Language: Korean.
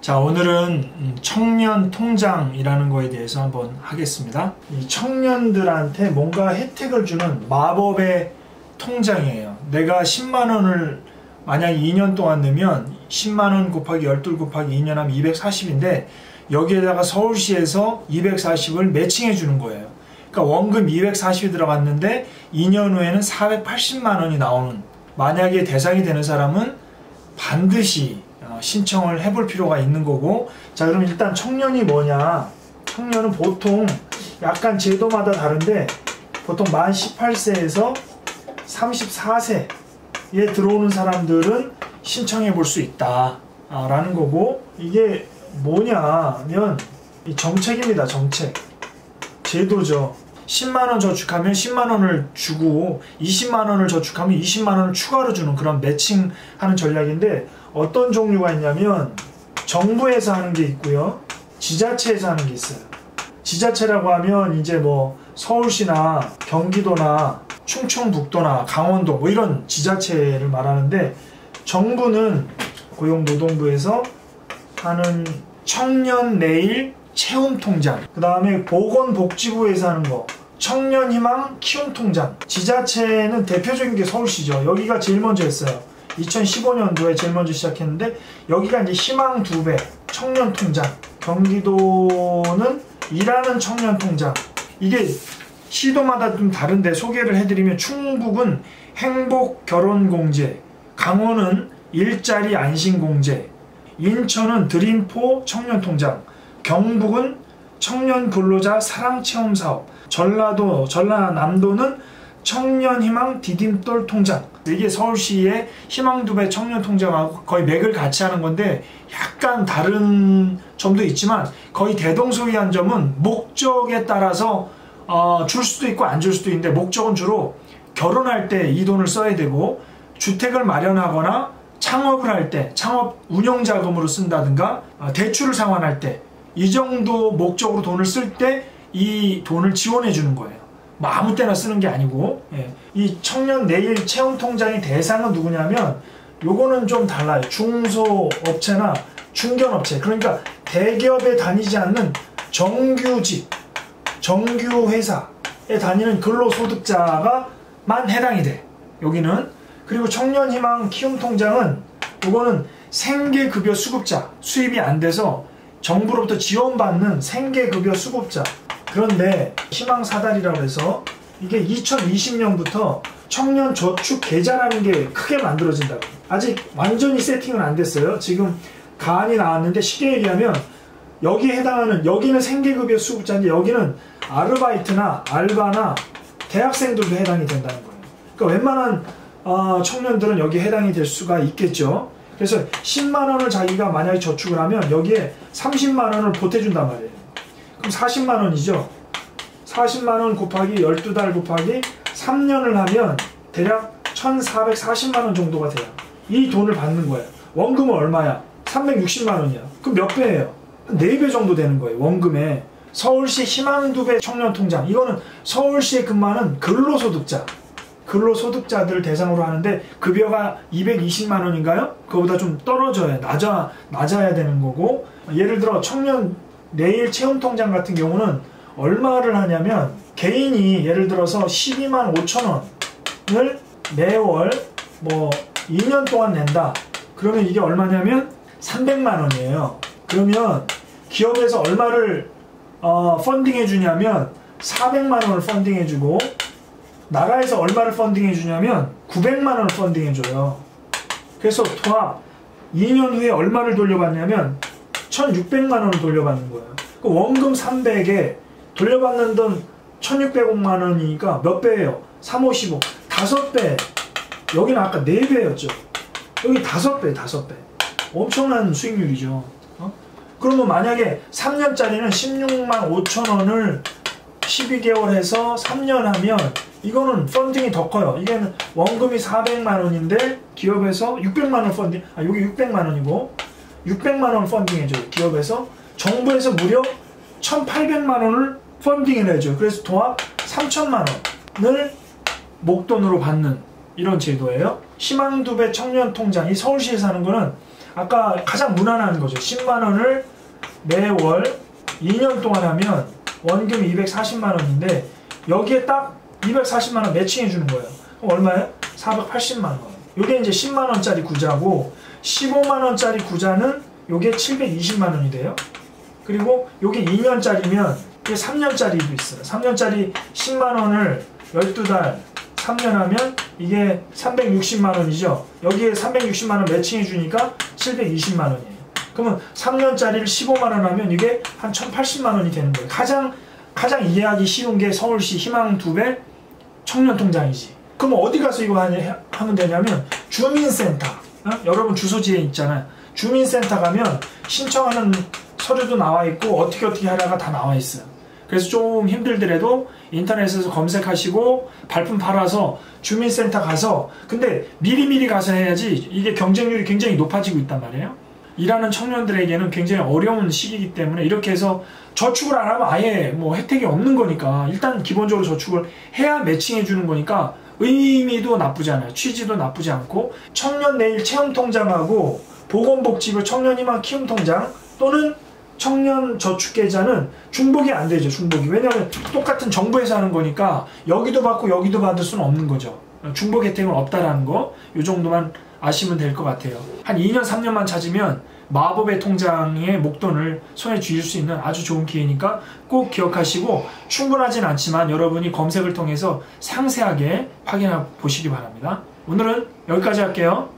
자, 오늘은 청년 통장이라는 거에 대해서 한번 하겠습니다. 이 청년들한테 뭔가 혜택을 주는 마법의 통장이에요. 내가 10만원을 만약 2년 동안 넣으면 10만원 곱하기 12 곱하기 2년 하면 240인데 여기에다가 서울시에서 240을 매칭해 주는 거예요. 그러니까 원금 240이 들어갔는데 2년 후에는 480만원이 나오는, 만약에 대상이 되는 사람은 반드시 신청을 해볼 필요가 있는 거고. 자, 그럼 일단 청년이 뭐냐. 청년은 보통 약간 제도마다 다른데 보통 만 18세에서 34세에 들어오는 사람들은 신청해 볼 수 있다 라는 거고, 이게 뭐냐면 이 정책입니다. 정책. 제도죠. 10만원 저축하면 10만원을 주고 20만원을 저축하면 20만원을 추가로 주는 그런 매칭하는 전략인데, 어떤 종류가 있냐면 정부에서 하는 게 있고요, 지자체에서 하는 게 있어요. 지자체라고 하면 이제 뭐 서울시나 경기도나 충청북도나 강원도 뭐 이런 지자체를 말하는데, 정부는 고용노동부에서 하는 청년 내일 채움통장, 그 다음에 보건복지부에서 하는 거 청년희망 키움통장. 지자체는 대표적인 게 서울시죠. 여기가 제일 먼저 했어요. 2015년도에 제일 먼저 시작했는데 여기가 이제 희망 2배 청년통장. 경기도는 일하는 청년통장. 이게 시도마다 좀 다른데 소개를 해드리면, 충북은 행복결혼공제, 강원은 일자리 안심공제, 인천은 드림포 청년통장, 경북은 청년근로자 사랑체험사업, 전라남도는 청년희망 디딤돌 통장. 이게 서울시의 희망 2배 청년통장하고 거의 맥을 같이 하는 건데 약간 다른 점도 있지만 거의 대동소이한 점은 목적에 따라서 줄 수도 있고 안 줄 수도 있는데, 목적은 주로 결혼할 때 이 돈을 써야 되고, 주택을 마련하거나 창업을 할 때 창업 운용자금으로 쓴다든가 대출을 상환할 때 이 정도 목적으로 돈을 쓸 때 이 돈을 지원해 주는 거예요. 뭐 아무 때나 쓰는 게 아니고. 예. 이 청년 내일 채움통장의 대상은 누구냐면, 요거는 좀 달라요. 중소업체나 중견업체, 그러니까 대기업에 다니지 않는 정규직, 정규회사에 다니는 근로소득자가만 해당이 돼, 여기는. 그리고 청년희망 키움통장은 요거는 생계급여 수급자, 수입이 안 돼서 정부로부터 지원받는 생계급여 수급자. 그런데 희망사다리라고 해서 이게 2020년부터 청년저축계좌라는 게 크게 만들어진다고. 아직 완전히 세팅은 안 됐어요. 지금 가안이 나왔는데 쉽게 얘기하면 여기에 해당하는, 여기는 생계급여 수급자인데 여기는 아르바이트나 알바나 대학생들도 해당이 된다는 거예요. 그러니까 웬만한 청년들은 여기에 해당이 될 수가 있겠죠. 그래서 10만원을 자기가 만약에 저축을 하면 여기에 30만원을 보태준단 말이에요. 그럼 40만원이죠. 40만원 곱하기 12달 곱하기 3년을 하면 대략 1440만원 정도가 돼요. 이 돈을 받는 거예요. 원금은 얼마야? 360만원이야. 그럼 몇 배예요? 4배 정도 되는 거예요, 원금에. 서울시 희망 2배 청년통장, 이거는 서울시에 근무하는 근로소득자들 대상으로 하는데 급여가 220만원인가요? 그거보다 좀 떨어져야, 낮아야 되는 거고. 예를 들어 청년 내일 채움통장 같은 경우는 얼마를 하냐면, 개인이 예를 들어서 12만 5천원을 매월 뭐 2년 동안 낸다. 그러면 이게 얼마냐면 300만원이에요. 그러면 기업에서 얼마를 펀딩해 주냐면 400만원을 펀딩해 주고, 나라에서 얼마를 펀딩해 주냐면 900만원을 펀딩해 줘요. 그래서 통합 2년 후에 얼마를 돌려받냐면 1600만원을 돌려받는 거예요. 그 원금 300에 돌려받는 돈 1600만원이니까 몇 배예요? 355. 5배. 여기는 아까 4배였죠. 여기 5배. 엄청난 수익률이죠. 그러면 만약에 3년짜리는 16만 5천원을 12개월 해서 3년 하면 이거는 펀딩이 더 커요. 이게 원금이 400만원인데 기업에서 600만원 펀딩, 여기 600만원이고 600만원 펀딩해줘요. 기업에서. 정부에서 무려 1800만원을 펀딩을 해줘요. 그래서 통합 3000만원을 목돈으로 받는 이런 제도예요. 희망 2배 청년통장, 이 서울시에서 하는 거는 아까 가장 무난한 거죠. 10만 원을 매월 2년 동안 하면 원금 240만 원인데 여기에 딱 240만 원 매칭해 주는 거예요. 그럼 얼마예요? 480만 원. 요게 이제 10만 원짜리 구자고 15만 원짜리 구자는 요게 720만 원이 돼요. 그리고 요게 2년짜리면 이게 3년짜리도 있어요. 3년짜리 10만 원을 12달 3년 하면 이게 360만 원이죠. 여기에 360만 원 매칭해 주니까 720만 원이에요. 그러면 3년짜리를 15만 원 하면 이게 한 1080만 원이 되는 거예요. 가장 이해하기 쉬운 게 서울시 희망 2배 청년통장이지. 그럼 어디 가서 이거 하면 되냐면 주민센터. 여러분 주소지에 있잖아요. 주민센터 가면 신청하는 서류도 나와 있고 어떻게 하라가 다 나와 있어요. 그래서 좀 힘들더라도 인터넷에서 검색하시고 발품 팔아서 주민센터 가서, 근데 미리미리 가서 해야지 이게 경쟁률이 굉장히 높아지고 있단 말이에요. 일하는 청년들에게는 굉장히 어려운 시기이기 때문에 이렇게 해서 저축을 안 하면 아예 뭐 혜택이 없는 거니까 일단 기본적으로 저축을 해야 매칭해 주는 거니까 의미도 나쁘지 않아요. 취지도 나쁘지 않고, 청년내일 체험통장하고 보건복지부 청년희망 키움통장 또는 청년저축계좌는 중복이 안 되죠. 중복이. 왜냐하면 똑같은 정부에서 하는 거니까 여기도 받고 여기도 받을 수는 없는 거죠. 중복 혜택은 없다라는 거, 이 정도만 아시면 될 것 같아요. 한 2년 3년만 찾으면 마법의 통장의 목돈을 손에 쥐을 수 있는 아주 좋은 기회니까 꼭 기억하시고, 충분하진 않지만 여러분이 검색을 통해서 상세하게 확인해 보시기 바랍니다. 오늘은 여기까지 할게요.